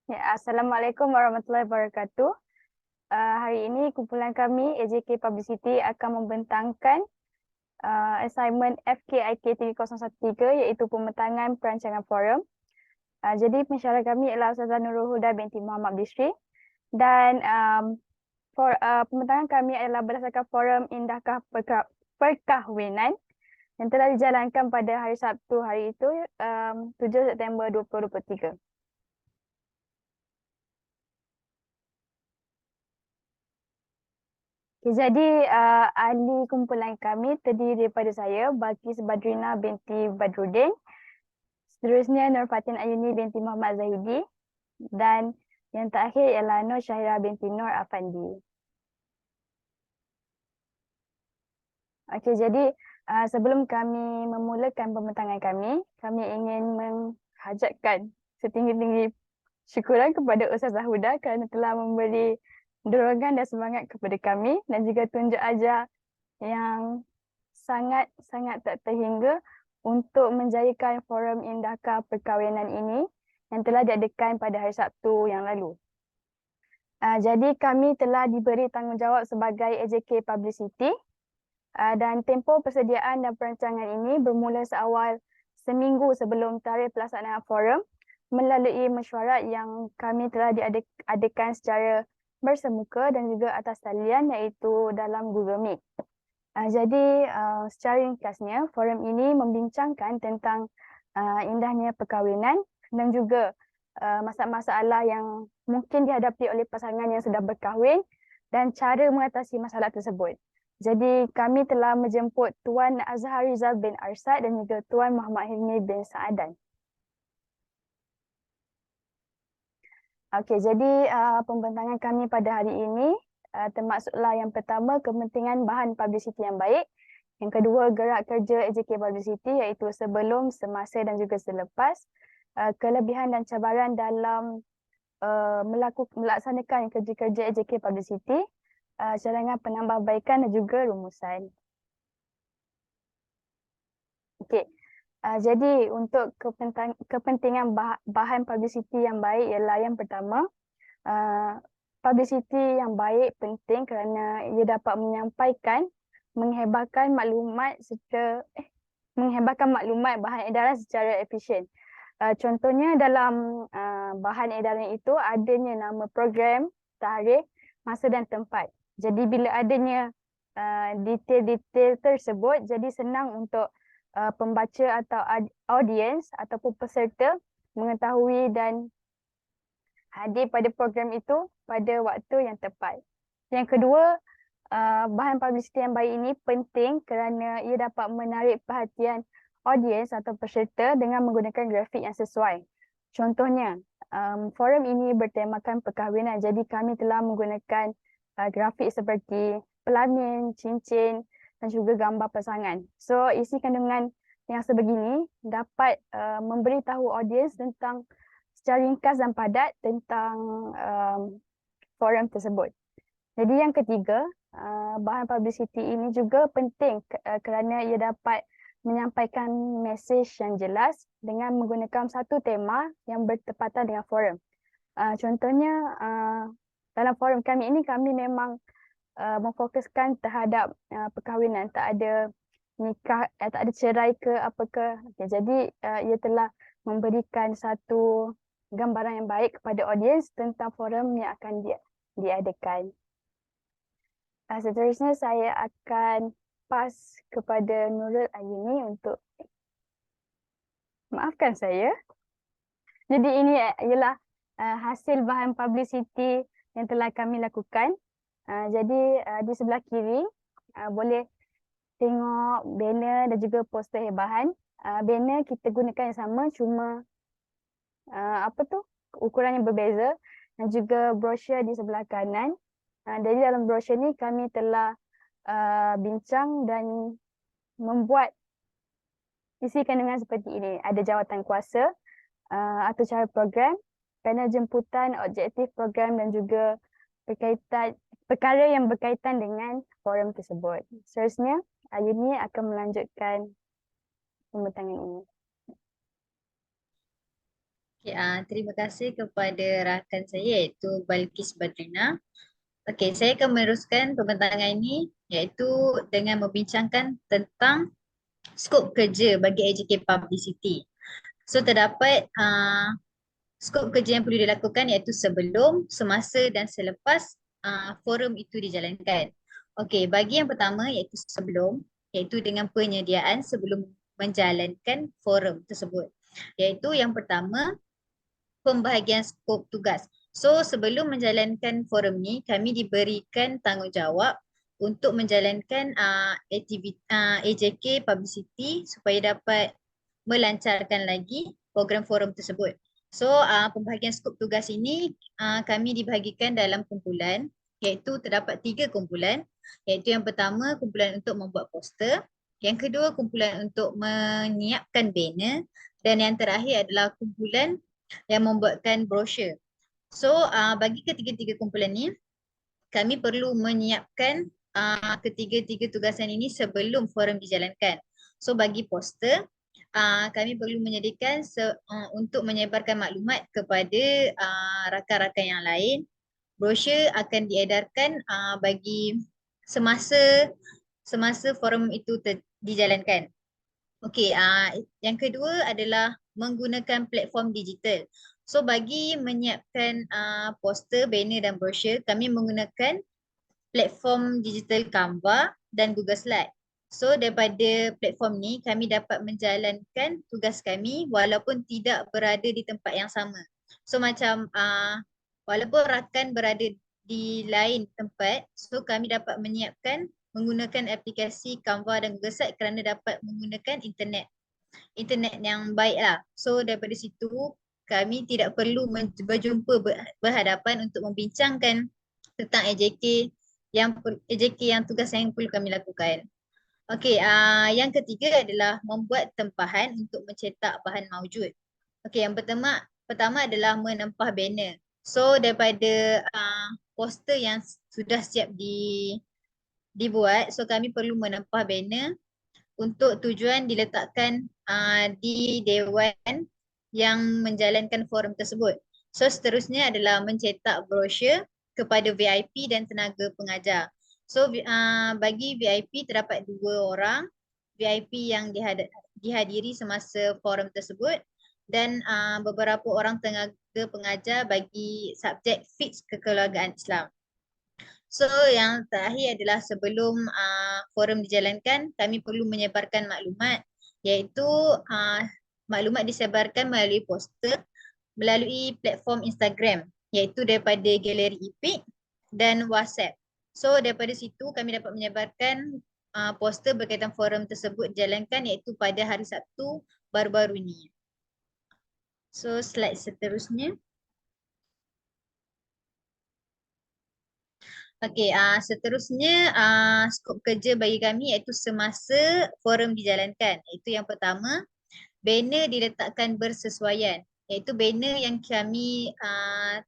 Ya, Assalamualaikum warahmatullahi wabarakatuh. Hari ini kumpulan kami AJK Publicity akan membentangkan assignment FKIK 3013 iaitu pembentangan perancangan forum. Jadi pensyarah kami ialah Ustazah Nurul Huda binti Muhammad Bishri dan pembentangan kami adalah berdasarkan forum Indahkah Perkahwinan yang telah dijalankan pada hari Sabtu hari itu 7 September 2023. Okay, jadi ahli kumpulan kami terdiri daripada saya, Balkis Badrina binti Badruddin, seterusnya Nur Fatin Ayuni binti Muhammad Zahidi, dan yang terakhir ialah Nur Syahira binti Nur Afandi. Okey, jadi sebelum kami memulakan pembentangan kami ingin menghajatkan setinggi-tinggi syukuran kepada Ustazah Huda kerana telah memberi dorongan dan semangat kepada kami dan juga tunjuk ajar yang sangat tak terhingga untuk menjayakan forum Indahkah Perkahwinan ini yang telah diadakan pada hari Sabtu yang lalu. Jadi kami telah diberi tanggungjawab sebagai AJK Publicity dan tempoh persediaan dan perancangan ini bermula seawal seminggu sebelum tarikh pelaksanaan forum melalui mesyuarat yang kami telah diadakan secara bersemuka dan juga atas talian iaitu dalam Google Meet. Jadi secara ringkasnya forum ini membincangkan tentang indahnya perkahwinan dan juga masalah-masalah yang mungkin dihadapi oleh pasangan yang sudah berkahwin dan cara mengatasi masalah tersebut. Jadi kami telah menjemput Tuan Azhar Rizal bin Arshad dan juga Tuan Muhammad Hilmi bin Saadan. Okey, jadi pembentangan kami pada hari ini termasuklah yang pertama kepentingan bahan publicity yang baik, yang kedua gerak kerja AJK Publicity iaitu sebelum, semasa dan juga selepas, kelebihan dan cabaran dalam melaksanakan kerja-kerja AJK Publicity, cadangan penambahbaikan dan juga rumusan. Okey. Jadi untuk kepentingan bahan publicity yang baik ialah yang pertama, publicity yang baik penting kerana ia dapat menghebarkan maklumat bahan edaran secara efisien. Contohnya dalam bahan edaran itu adanya nama program, tarikh, masa dan tempat. Jadi bila adanya detail-detail tersebut, jadi senang untuk pembaca atau audiens ataupun peserta mengetahui dan hadir pada program itu pada waktu yang tepat. Yang kedua, bahan publicity yang baik ini penting kerana ia dapat menarik perhatian audiens atau peserta dengan menggunakan grafik yang sesuai. Contohnya, forum ini bertemakan perkahwinan, jadi kami telah menggunakan grafik seperti pelamin, cincin dan juga gambar pasangan. So, isi kandungan yang sebegini dapat memberitahu audiens tentang secara ringkas dan padat tentang forum tersebut. Jadi yang ketiga, bahan publicity ini juga penting kerana ia dapat menyampaikan mesej yang jelas dengan menggunakan satu tema yang bertepatan dengan forum. Contohnya dalam forum kami ini kami memang memfokuskan terhadap perkahwinan, tak ada nikah, tak ada cerai ke apakah. Jadi ia telah memberikan satu gambaran yang baik kepada audiens tentang forum yang akan diadakan. Seterusnya saya akan pas kepada Nurul Ayuni untuk maafkan saya. Jadi ini ialah hasil bahan publicity yang telah kami lakukan. Jadi di sebelah kiri boleh tengok banner dan juga poster bahan. Banner kita gunakan yang sama, cuma ukuran yang berbeza, dan juga brosur di sebelah kanan. Jadi dalam brosur ni kami telah bincang dan membuat isi kandungan seperti ini. Ada jawatan kuasa atau cara program, panel jemputan, objektif program dan juga perkara yang berkaitan dengan forum tersebut. Seterusnya, Ayuni akan melanjutkan pembentangan ini. Okay, terima kasih kepada rakan saya iaitu Balkis Badrina. Okey, saya akan meneruskan pembentangan ini iaitu dengan membincangkan tentang skop kerja bagi AJK Publicity. So terdapat skop kerja yang perlu dilakukan iaitu sebelum, semasa dan selepas forum itu dijalankan. Okey, bagi yang pertama iaitu sebelum, iaitu dengan penyediaan sebelum menjalankan forum tersebut. Iaitu yang pertama, pembahagian skop tugas. So sebelum menjalankan forum ni, kami diberikan tanggungjawab untuk menjalankan aktiviti AJK Publicity supaya dapat melancarkan lagi program forum tersebut. So pembahagian skop tugas ini kami dibahagikan dalam kumpulan, iaitu terdapat 3 kumpulan, iaitu yang pertama kumpulan untuk membuat poster, yang kedua kumpulan untuk menyiapkan banner, dan yang terakhir adalah kumpulan yang membuatkan brosur. So bagi ketiga-tiga kumpulan ni, kami perlu menyiapkan ketiga-tiga tugasan ini sebelum forum dijalankan. So bagi poster, kami perlu menyediakan untuk menyebarkan maklumat kepada rakan-rakan yang lain. Brosur akan diedarkan bagi semasa forum itu dijalankan. Okey, yang kedua adalah menggunakan platform digital. So bagi menyiapkan poster, banner dan brosur, kami menggunakan platform digital Canva dan Google Slide. So daripada platform ni kami dapat menjalankan tugas kami walaupun tidak berada di tempat yang sama. So macam walaupun rakan berada di lain tempat, so kami dapat menyiapkan menggunakan aplikasi Canva dan Google Slide kerana dapat menggunakan internet yang baik lah. So daripada situ kami tidak perlu berjumpa berhadapan untuk membincangkan tentang AJK yang tugas yang perlu kami lakukan. Okey, yang ketiga adalah membuat tempahan untuk mencetak bahan maujud. Okey, yang pertama adalah menempah banner. So daripada poster yang sudah siap dibuat, so kami perlu menempah banner untuk tujuan diletakkan di dewan yang menjalankan forum tersebut. So seterusnya adalah mencetak brosur kepada VIP dan tenaga pengajar. So bagi VIP terdapat 2 orang VIP yang dihadiri semasa forum tersebut dan beberapa orang tenaga pengajar bagi subjek fix kekeluargaan Islam. So yang terakhir adalah sebelum forum dijalankan, kami perlu menyebarkan maklumat iaitu maklumat disebarkan melalui poster melalui platform Instagram iaitu daripada galeri EPIC dan WhatsApp. So daripada situ kami dapat menyebarkan poster berkaitan forum tersebut dijalankan iaitu pada hari Sabtu baru-baru ini. So slide seterusnya. Okey, seterusnya skop kerja bagi kami iaitu semasa forum dijalankan. Iaitu yang pertama, banner diletakkan bersesuaian. Iaitu banner yang kami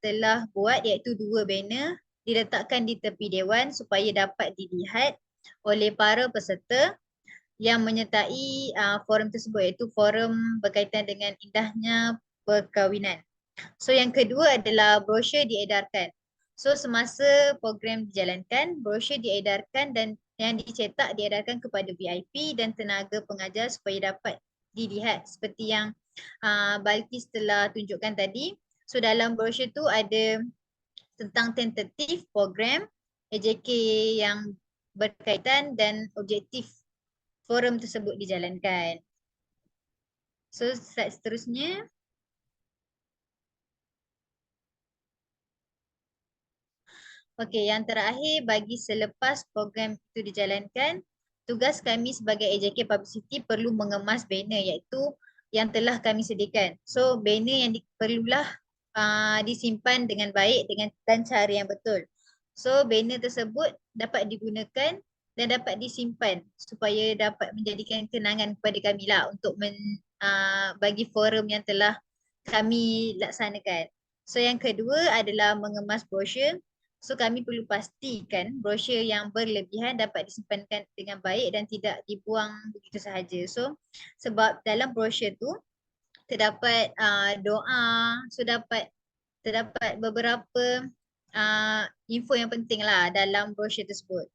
telah buat iaitu 2 banner diletakkan di tepi dewan supaya dapat dilihat oleh para peserta yang menyertai forum tersebut iaitu forum berkaitan dengan indahnya perkahwinan. So yang kedua adalah brosur diedarkan. So semasa program dijalankan, brosur diedarkan dan yang dicetak diedarkan kepada VIP dan tenaga pengajar supaya dapat dilihat seperti yang Balkis telah tunjukkan tadi. So dalam brosur tu ada tentang tentatif program AJK yang berkaitan dan objektif forum tersebut dijalankan. So slide seterusnya. Okey, yang terakhir bagi selepas program itu dijalankan, tugas kami sebagai AJK Publicity perlu mengemas banner iaitu yang telah kami sediakan. So banner yang perlulah disimpan dengan baik dan cara yang betul. So banner tersebut dapat digunakan dan dapat disimpan supaya dapat menjadikan kenangan kepada kami lah untuk bagi forum yang telah kami laksanakan. So yang kedua adalah mengemas brosur. So kami perlu pastikan brosur yang berlebihan dapat disimpankan dengan baik dan tidak dibuang begitu sahaja. So sebab dalam brosur tu terdapat doa, terdapat beberapa info yang penting lah dalam brochure tersebut.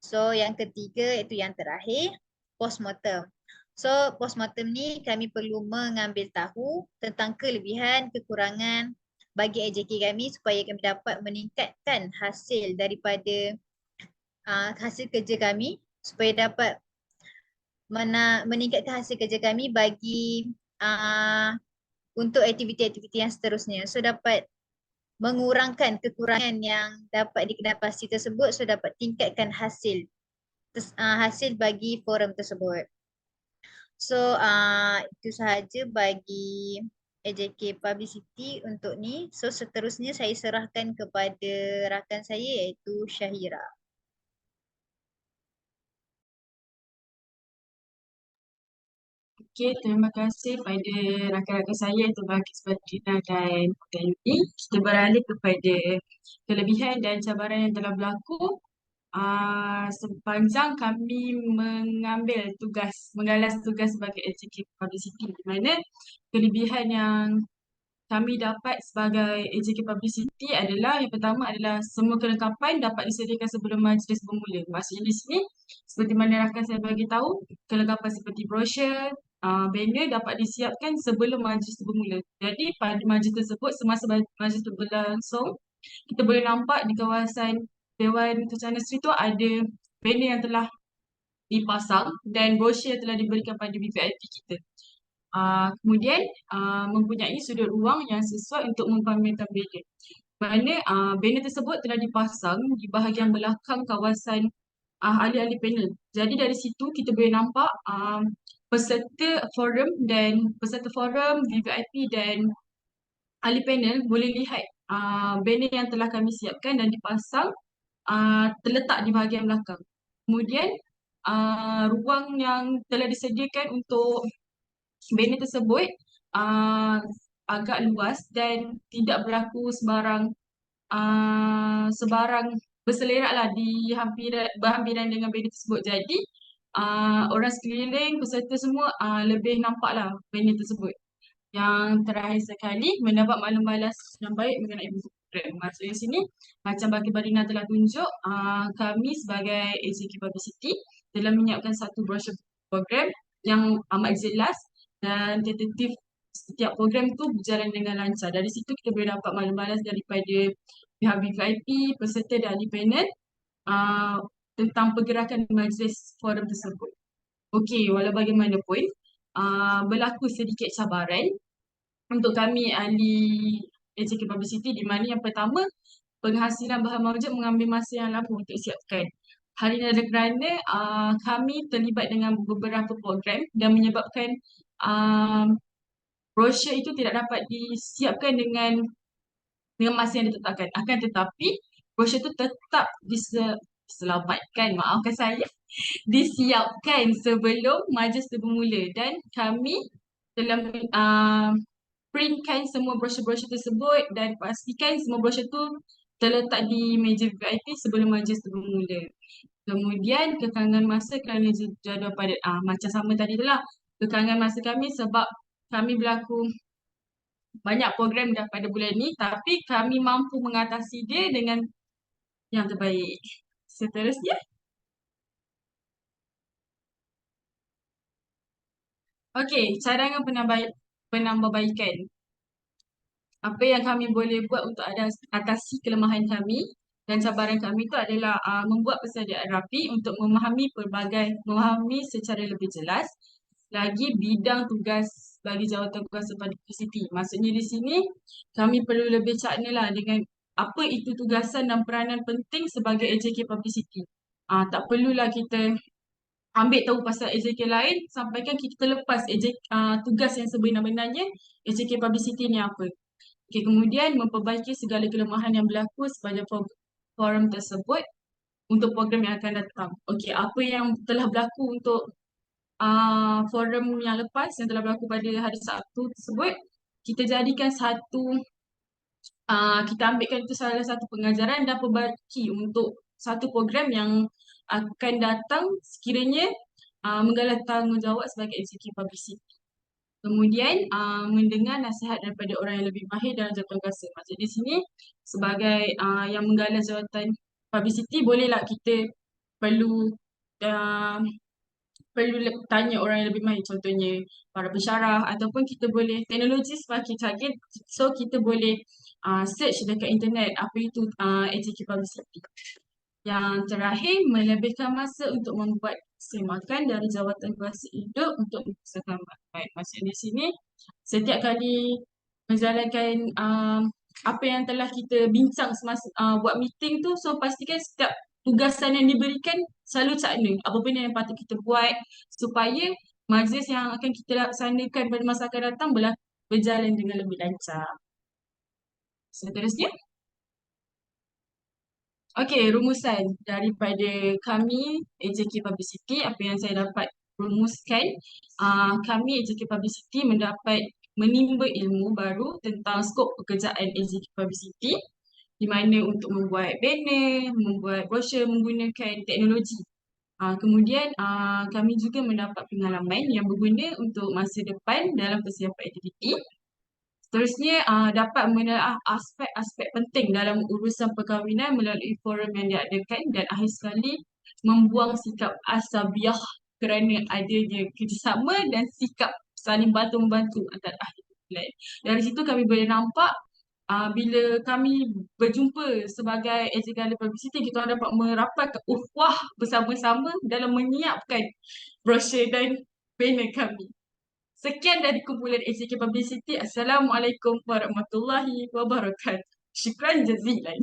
So yang ketiga iaitu yang terakhir, postmortem. So postmortem ni kami perlu mengambil tahu tentang kelebihan, kekurangan bagi AJK kami supaya kami dapat meningkatkan hasil daripada hasil kerja kami, supaya dapat meningkatkan hasil kerja kami bagi untuk aktiviti-aktiviti yang seterusnya. So dapat mengurangkan kekurangan yang dapat dikedapasi tersebut, so dapat tingkatkan hasil hasil bagi forum tersebut. So itu sahaja bagi AJK Publicity untuk ni. So seterusnya saya serahkan kepada rakan saya iaitu Syahira. Okey, terima kasih pada rakan-rakan saya yang terbagi Sabrina dan Yuni. Kita beralih kepada kelebihan dan cabaran yang telah berlaku sepanjang kami mengambil tugas, menggalas tugas sebagai AJK Publicity, di mana kelebihan yang kami dapat sebagai AJK Publicity adalah yang pertama adalah semua kelengkapan dapat disediakan sebelum majlis bermula. Maksudnya di sini seperti mana rakan saya bagi tahu, kelengkapan seperti brochure, banner dapat disiapkan sebelum majlis bermula. Jadi pada majlis tersebut, semasa majlis itu berlangsung, kita boleh nampak di kawasan Dewan Kencana Seri itu ada banner yang telah dipasang dan brochure yang telah diberikan pada VVIP kita. Kemudian mempunyai sudut ruang yang sesuai untuk mempamerkan banner. Mana banner tersebut telah dipasang di bahagian belakang kawasan ahli-ahli panel. Jadi dari situ kita boleh nampak peserta forum, VVIP dan ahli panel boleh lihat banner yang telah kami siapkan dan dipasang terletak di bahagian belakang. Kemudian ruang yang telah disediakan untuk banner tersebut agak luas dan tidak berlaku sebarang berselerak lah di berhampiran dengan banner tersebut. Jadi orang sekeliling, peserta semua lebih nampak lah banner tersebut. Yang terakhir sekali, mendapat maklumat balas yang baik mengenai bentuk program. Maksudnya sini, macam bagi Barina telah tunjuk, kami sebagai AJK Publicity telah menyiapkan satu brochure program yang amat jelas dan tentatif setiap program tu berjalan dengan lancar. Dari situ kita boleh dapat maklumat balas daripada pihak VVIP, peserta dan ahli panel tentang pergerakan majlis forum tersebut. Okey, walau bagaimanapun, berlaku sedikit cabaran untuk kami ahli AJK Publicity, di mana yang pertama, penghasilan bahan mawjud mengambil masa yang lama untuk siapkan. Hal ini adalah kerana kami terlibat dengan beberapa program dan menyebabkan brochure itu tidak dapat disiapkan dengan masa yang ditetapkan. Akan tetapi brochure itu tetap diselamatkan, maafkan saya, disiapkan sebelum majlis itu bermula dan kami telah printkan semua brochure-brochure tersebut dan pastikan semua brochure itu terletak di meja VIP sebelum majlis itu bermula. Kemudian kekangan masa kerana jadual padat. Macam sama tadi tu lah. Kekangan masa kami sebab kami berlaku banyak program dah pada bulan ni, tapi kami mampu mengatasi dia dengan yang terbaik. Seterusnya. Okey, cadangan penambahbaikan. Apa yang kami boleh buat untuk atasi kelemahan kami dan cabaran kami itu adalah membuat persediaan rapi untuk memahami secara lebih jelas lagi bidang tugas bagi jawatan kuasa pada PCT. Maksudnya di sini kami perlu lebih cakna lah dengan apa itu tugasan dan peranan penting sebagai AJK Publicity. Tak perlulah kita ambil tahu pasal AJK lain sampaikan kita lepas tugas yang sebenar-benarnya AJK Publicity ni apa. Okay, kemudian memperbaiki segala kelemahan yang berlaku sepanjang forum tersebut untuk program yang akan datang. Okey, apa yang telah berlaku untuk forum yang lepas yang telah berlaku pada hari Sabtu tersebut, kita jadikan kita ambilkan itu salah satu pengajaran dan perbaiki untuk satu program yang akan datang sekiranya menggalas tanggungjawab sebagai AJK Publicity. Kemudian mendengar nasihat daripada orang yang lebih mahir dalam jawatan kuasa. Maksud di sini sebagai yang menggalas jawatan publicity, bolehlah kita perlu uh, tanya orang yang lebih mahir, contohnya para pensyarah, ataupun kita boleh teknologi sebagai target, so kita boleh search dekat internet apa itu AJK publicity. Yang terakhir, melebihkan masa untuk membuat semakan dari jawatan kuasa hidup untuk membesarkan baik. Maksud di sini, setiap kali menjalankan apa yang telah kita bincang semasa buat meeting tu, so pastikan setiap tugasan yang diberikan selalu cakna apa benda yang patut kita buat supaya majlis yang akan kita laksanakan pada masa akan datang berjalan dengan lebih lancar. Seterusnya. Okey, rumusan daripada kami AJK Publicity, apa yang saya dapat rumuskan, kami AJK Publicity mendapat menimba ilmu baru tentang skop pekerjaan AJK Publicity, di mana untuk membuat banner, membuat brosur menggunakan teknologi. Kemudian kami juga mendapat pengalaman yang berguna untuk masa depan dalam persiapan aktiviti. Seterusnya, dapat menelaah aspek-aspek penting dalam urusan perkahwinan melalui forum yang diadakan, dan akhir sekali membuang sikap asabiah kerana adanya kerjasama dan sikap saling bantu-membantu antara ahli kumpulan. Dari situ kami boleh nampak bila kami berjumpa sebagai AJK Publicity, kita orang dapat merapatkan ukhuwah bersama-sama dalam menyiapkan brosur dan banner kami. Sekian dari kumpulan AJK Publicity. Assalamualaikum warahmatullahi wabarakatuh. Syukran jazilan.